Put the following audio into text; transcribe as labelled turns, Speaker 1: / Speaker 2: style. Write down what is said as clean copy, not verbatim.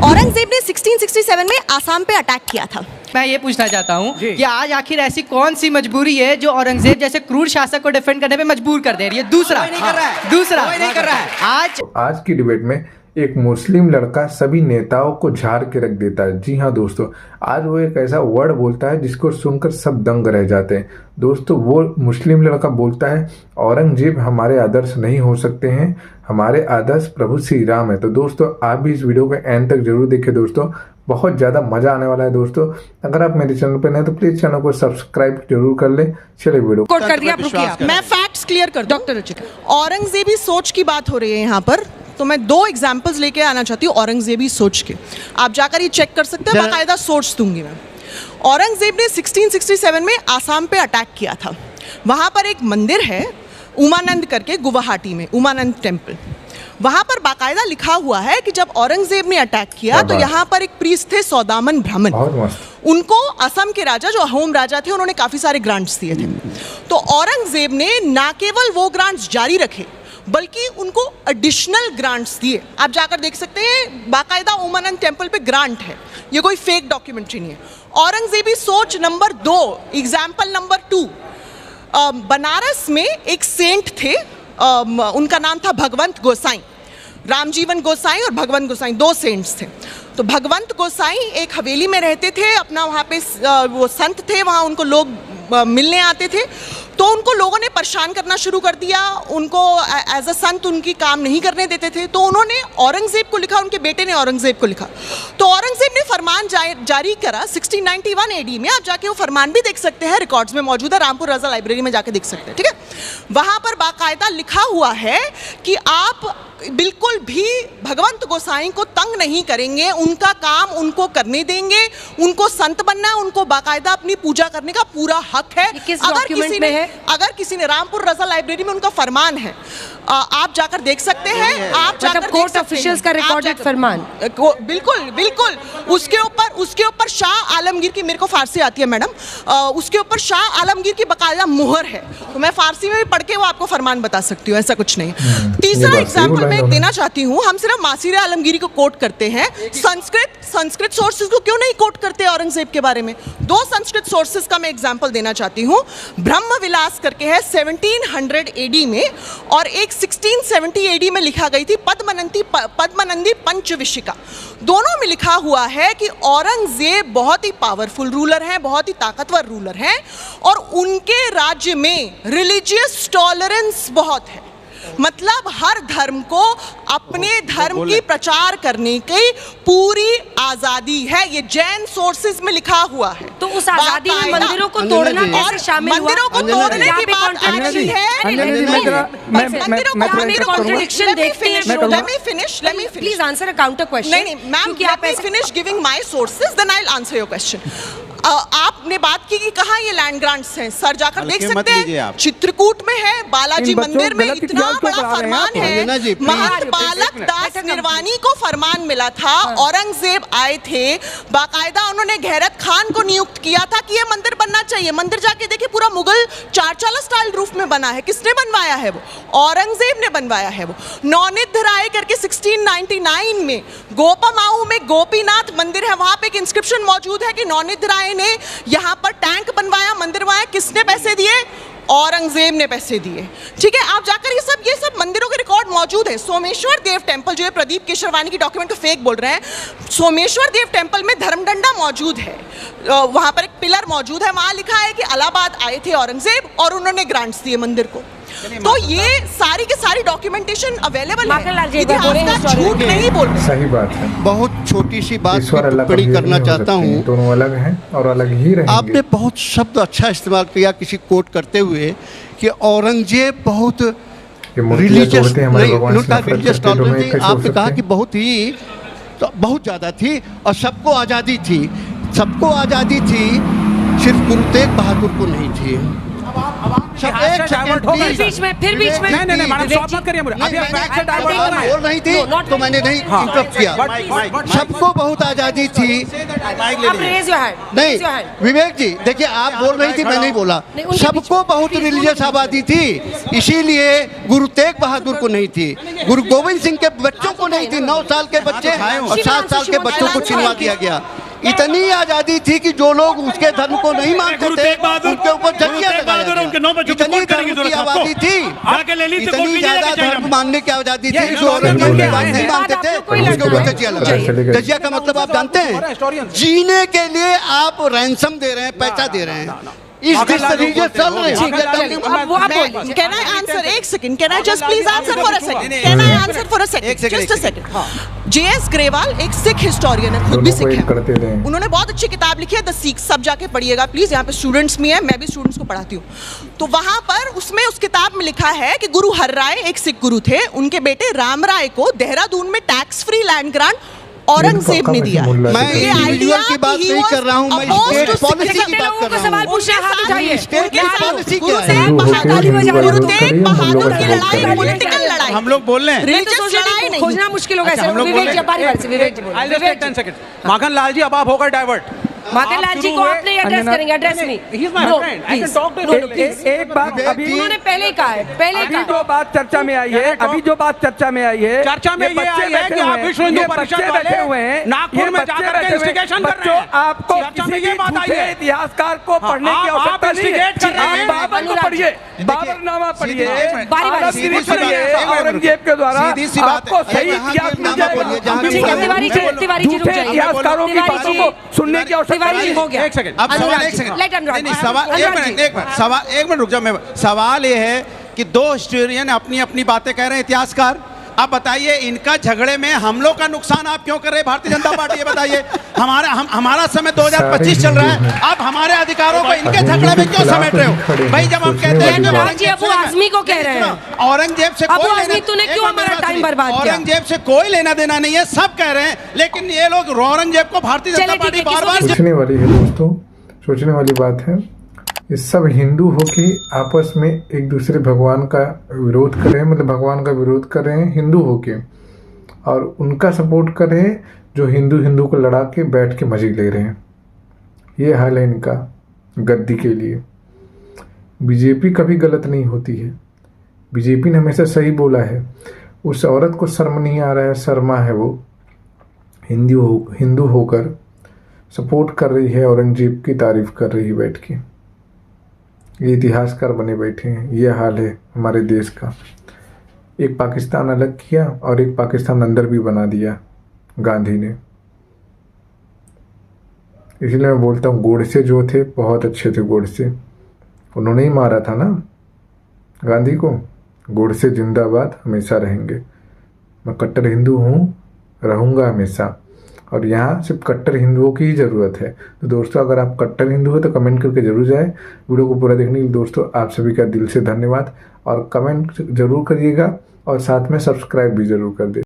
Speaker 1: औरंगजेब ने 1667 में आसाम पे अटैक किया था।
Speaker 2: मैं ये पूछना चाहता हूँ कि आज आखिर ऐसी कौन सी मजबूरी है जो औरंगजेब जैसे क्रूर शासक को डिफेंड करने पे मजबूर कर दे रही है। दूसरा नहीं कर रहा है।
Speaker 3: आज की डिबेट में एक मुस्लिम लड़का सभी नेताओं को झाड़ के रख देता है। जी हाँ दोस्तों, आज वो एक ऐसा वर्ड बोलता है जिसको सुनकर सब दंग रह जाते हैं। दोस्तों, वो मुस्लिम लड़का बोलता है औरंगजेब हमारे आदर्श नहीं हो सकते हैं, हमारे आदर्श प्रभु श्री राम है। तो दोस्तों, आप भी इस वीडियो को एंड तक जरूर देखिए दोस्तों, बहुत ज़्यादा मजा आने वाला है। दोस्तों, अगर आप मेरे चैनल पर नए तो प्लीज चैनल को सब्सक्राइब जरूर कर ले। चलिए वीडियो
Speaker 1: कोट कर दिया, मैं फैक्ट्स क्लियर कर दूं। डॉक्टर रुचिका, औरंगजेबी सोच की बात हो रही है यहाँ पर, तो मैं 2 एग्जाम्पल्स लेके आना चाहती हूँ औरंगजेबी सोच के। आप जाकर ये चेक कर सकते हैं, बाकायदा सोच दूंगी मैं। औरंगजेब ने 1667 में आसाम पे अटैक किया था। वहाँ पर एक मंदिर है उमानंद करके, गुवाहाटी में उमानंद टेम्पल। वहाँ पर बाकायदा लिखा हुआ है कि जब औरंगजेब ने अटैक किया तो यहाँ पर एक प्रीस्ट थे सौदामन ब्राह्मण। उनको असम के राजा, जो अहोम राजा थे, उन्होंने काफ़ी सारे ग्रांट्स दिए थे। तो औरंगजेब ने ना केवल वो ग्रांट्स जारी रखे बल्कि उनको एडिशनल ग्रांट्स दिए। आप जाकर देख सकते हैं, बाकायदा उमानंद टेम्पल पे ग्रांट है, ये कोई फेक डॉक्यूमेंट्री नहीं है। औरंगजेबी सोच नंबर 2, एग्जाम्पल नंबर 2, बनारस में एक सेंट थे, उनका नाम था भगवंत गोसाई। रामजीवन गोसाई और भगवंत गोसाई 2 सेंट्स थे। तो भगवंत गोसाई एक हवेली में रहते थे अपना, वहाँ पे वो संत थे, वहाँ उनको लोग मिलने आते थे। तो उनको लोगों ने परेशान करना शुरू कर दिया, उनको एज अ संत उनकी काम नहीं करने देते थे। तो उन्होंने औरंगजेब को लिखा, उनके बेटे ने औरंगजेब को लिखा। तो औरंगजेब ने फरमान जारी करा 1691 AD में। आप जाके वो फरमान भी देख सकते हैं, रिकॉर्ड्स में मौजूद है, रामपुर रजा लाइब्रेरी में जाके देख सकते हैं, ठीक है। वहाँ पर बाकायदा लिखा हुआ है कि आप बिल्कुल भी भगवंत गोसाई को तंग नहीं करेंगे, उनका काम उनको करने देंगे, उनको संत बनना है, उनको बाकायदा अपनी पूजा करने का पूरा हक है। अगर किसी ने रामपुर रजा लाइब्रेरी में उनका फरमान है, आप जाकर देख सकते हैं। आप जाकर कोर्ट ऑफिशियल्स का रिकॉर्डेड फरमान, बिल्कुल उसके ऊपर शाह आलमगीर की, मेरे को फारसी आती है मैडम, उसके ऊपर शाह आलमगीर की बाकायदा मुहर है। तो मैं फारसी में भी पढ़ के वो आपको फरमान बता सकती हूँ, ऐसा कुछ नहीं। तीसरा एग्जाम्पल मैं देना चाहती हूँ, हम सिर्फ मासीर आलमगीरी को कोट करते हैं, संस्कृत सोर्सेज को क्यों नहीं कोट करते औरंगजेब के बारे में? 2 संस्कृत सोर्सेज का मैं एग्जाम्पल देना चाहती हूँ। ब्रह्म विलास करके है 1700 AD में, और एक 1670 AD में लिखा गई थी पद्मनंदी पंचविशिका। दोनों में लिखा हुआ है कि औरंगजेब बहुत ही पावरफुल रूलर हैं, बहुत ही ताकतवर रूलर हैं, और उनके राज्य में रिलीजियस टॉलरेंस बहुत है। मतलब हर धर्म को अपने धर्म की प्रचार करने की पूरी आजादी है। ये जैन सोर्सेज में लिखा हुआ है।
Speaker 4: तो उस आजादी में मंदिरों को तोड़ना कैसे शामिल हुआ?
Speaker 1: मंदिरों को तोड़ने की बात आ रही है। मंदिरों को कॉन्ट्रडिक्शन देखते हैं। Let me finish.
Speaker 4: Please answer a counter question.
Speaker 1: नहीं ma'am, let me finish giving my sources, then I'll answer your question. आपने बात की कि कहाँ ये लैंड ग्रांट्स हैं, सर जाकर देख सकते हैं, चित्रकूट में है, बालाजी मंदिर में इतना बड़ा फरमान है। महंत बालक दास निर्वाणी को फरमान मिला था, औरंगजेब आए थे, बाकायदा उन्होंने गैरत खान को नियुक्त किया था कि ये मंदिर बनना चाहिए। मंदिर जाके देखिए, पूरा मुगल चारचाला स्टाइल रूफ में बना है। किसने बनवाया है? वो औरंगजेब ने बनवाया है। वो नौनिध राय करके 1699 में गोपामाऊ में गोपीनाथ मंदिर है, वहां पे एक इंस्क्रिप्शन मौजूद है कि नौनिध राय ने यहाँ पर टैंक बनवाया, मंदिर बनवाया। किसने पैसे दिए? औरंगजेब ने पैसे दिए, ठीक है। आप जाकर ये सब मंदिरों के रिकॉर्ड मौजूद है। सोमेश्वर देव टेम्पल, जो है प्रदीप केशरवानी की डॉक्यूमेंट को फेक बोल रहे हैं, सोमेश्वर देव टेम्पल में धर्मडंडा मौजूद है, वहां पर एक पिलर मौजूद है, वहां लिखा है कि इलाहाबाद आए थे औरंगजेब और उन्होंने ग्रांट्स दिए मंदिर को। तो ये सारी की सारी डॉक्यूमेंटेशन अवेलेबल है, झूठ नहीं बोल रहे।
Speaker 3: सही बात है।
Speaker 5: बहुत छोटी सी बात टिप्पणी करना चाहता हूँ,
Speaker 3: दोनों अलग हैं और अलग ही रहेंगे।
Speaker 5: आपने बहुत शब्द अच्छा इस्तेमाल किया किसी कोट करते हुए कि औरंगजेब बहुत रिलीजियस टॉलरेंस। आपने कहा कि बहुत ज़्यादा थी और सबको आज़ादी थी, सिर्फ गुरु तेग बहादुर को नहीं थी।
Speaker 4: फिर बीच में
Speaker 6: नहीं मैडम स्टॉप मत करिए मुझे। अभी आप फैक्ट से डाइवर्ट कर रहे हैं।
Speaker 5: बोल रही थी तो मैंने नहीं इंटरप्ट किया। सबको बहुत आजादी थी। नहीं विवेक जी देखिए, आप बोल रही थी, मैं नहीं बोला। सबको बहुत रिलीजियस आबादी थी, इसीलिए गुरु तेग बहादुर को नहीं थी, गुरु गोविंद सिंह के बच्चों को नहीं थी। 9 साल के बच्चे और 7 साल के बच्चों को छिनवा दिया गया। इतनी आजादी थी कि जो लोग उसके धर्म को नहीं मानते थे उनके ऊपर जंगियां लगाया गया। इतनी धर्म की आबादी थी, इतनी ज्यादा धर्म मानने की आजादी थी, जो औरंगजेब की बात नहीं मानते थे उसके ऊपर जजिया लगाया। जजिया का मतलब आप जानते हैं, जीने के लिए आप रैंसम दे रहे हैं, पैसा दे रहे हैं। Is this the religious
Speaker 1: Can I answer? एक second. Can I just please answer for a second? Can I answer for a second? Just a second. J.S. Grewal एक सिख हिस्टोरियन है, खुद भी सिख है। उन्होंने बहुत अच्छी किताब लिखी है द सिक्स, सब जाके पढ़िएगा प्लीज। यहाँ पे स्टूडेंट्स भी हैं, मैं भी स्टूडेंट्स को पढ़ाती हूँ। तो वहाँ पर उसमें उस किताब में लिखा है कि गुरु हर राय एक सिख गुरु थे, उनके बेटे राम राय को देहरादून में tax free land grant Aurangzeb ने दिया।
Speaker 5: मैं इंडिविजुअल की बात नहीं कर रहा हूँ, मैं स्टेट पॉलिसी की बात कर रहा हूँ।
Speaker 4: पूछना हाथ उठाइए।
Speaker 5: स्टेट पॉलिसी क्या
Speaker 1: गुरु
Speaker 5: है?
Speaker 1: तेग बहादुर की लड़ाई पॉलिटिकल लड़ाई,
Speaker 6: हम लोग बोल रहे हैं।
Speaker 1: रिलीजियस लड़ाई नहीं।
Speaker 4: खोजना मुश्किल होगा ऐसे।
Speaker 6: हम लोग
Speaker 4: विवेक जी बारी बारी से, विवेक जी
Speaker 6: I'll just take 10 seconds। Makhan Lal ji अब आप होगा डाइवर्ट।
Speaker 4: माखन लाल जी को आपने एड्रेस करेंगे, एड्रेस नहीं।
Speaker 6: He is my friend. I can talk to him.
Speaker 7: एक बात अभी
Speaker 4: उन्होंने पहले ही कहा है, पहले ही
Speaker 7: अभी जो बात चर्चा में आई है, अभी जो बात चर्चा में आई है,
Speaker 6: चर्चा में ये आई है कि आप विश्व हिंदू परिषद वाले
Speaker 7: बैठे हुए हैं,
Speaker 6: नागपुर में जाकर के इंस्टिगेशन कर रहे हैं।
Speaker 7: आपको किसी भी झूठे इतिहासकार को पढ़ने की आवश्यकता नहीं है। आप बाबर को पढ़िए, बाबरनामा पढ़िए, आलमगीर पढ़िए, औरंगजेब के द्वारा आपको सही इतिहास मिल जाएगा।
Speaker 4: तिवारी जी रुक जाइए।
Speaker 7: इतिहासकारों की बातों को सुनने की आवश्यकता नहीं
Speaker 4: हो गया।
Speaker 6: एक सेकंड, अब सवाल एक सेकंड। नहीं सवाल एक मिनट रुक जाओ। मैं सवाल ये है कि 2 हिस्टोरियन अपनी अपनी बातें कह रहे हैं, इतिहासकार। आप बताइए इनका झगड़े में हम लोग का नुकसान आप क्यों कर रहे हैं भारतीय जनता पार्टी? ये बताइए। हमारा समय 2025 चल रहा है, आप हमारे अधिकारों को इनके झगड़े में क्यों समेट रहे हो? भाई जब हम कहते हैं
Speaker 4: आजमी को कह रहे हैं
Speaker 6: औरंगजेब से औरंगजेब से कोई लेना देना नहीं है, सब कह रहे हैं, लेकिन ये लोग औरंगजेब को भारतीय जनता पार्टी बार बार
Speaker 3: सोचने वाली है दोस्तों, सोचने वाली बात है। ये सब हिंदू होके आपस में एक दूसरे भगवान का विरोध कर रहे हैं, मतलब भगवान का विरोध कर रहे हैं हिंदू होके, और उनका सपोर्ट कर रहे हैं जो हिंदू को लड़ा के बैठ के मजे ले रहे हैं। ये हाल है इनका गद्दी के लिए। बीजेपी कभी गलत नहीं होती है, बीजेपी ने हमेशा सही बोला है। उस औरत को शर्म नहीं आ रहा है, शर्मा है वो, हिंदू होकर सपोर्ट कर रही है, औरंगजेब की तारीफ कर रही है बैठ के। ये इतिहासकार बने बैठे हैं। ये हाल है हमारे देश का। एक पाकिस्तान अलग किया और एक पाकिस्तान अंदर भी बना दिया गांधी ने। इसलिए मैं बोलता हूँ गोडसे जो थे बहुत अच्छे थे। गोडसे उन्होंने ही मारा था ना गांधी को। गोडसे जिंदाबाद हमेशा रहेंगे। मैं कट्टर हिंदू हूँ, रहूँगा हमेशा, और यहाँ सिर्फ कट्टर हिंदुओं की ही ज़रूरत है। तो दोस्तों अगर आप कट्टर हिंदू हो तो कमेंट करके जरूर जाए। वीडियो को पूरा देखने के लिए दोस्तों आप सभी का दिल से धन्यवाद, और कमेंट जरूर करिएगा और साथ में सब्सक्राइब भी जरूर कर दे।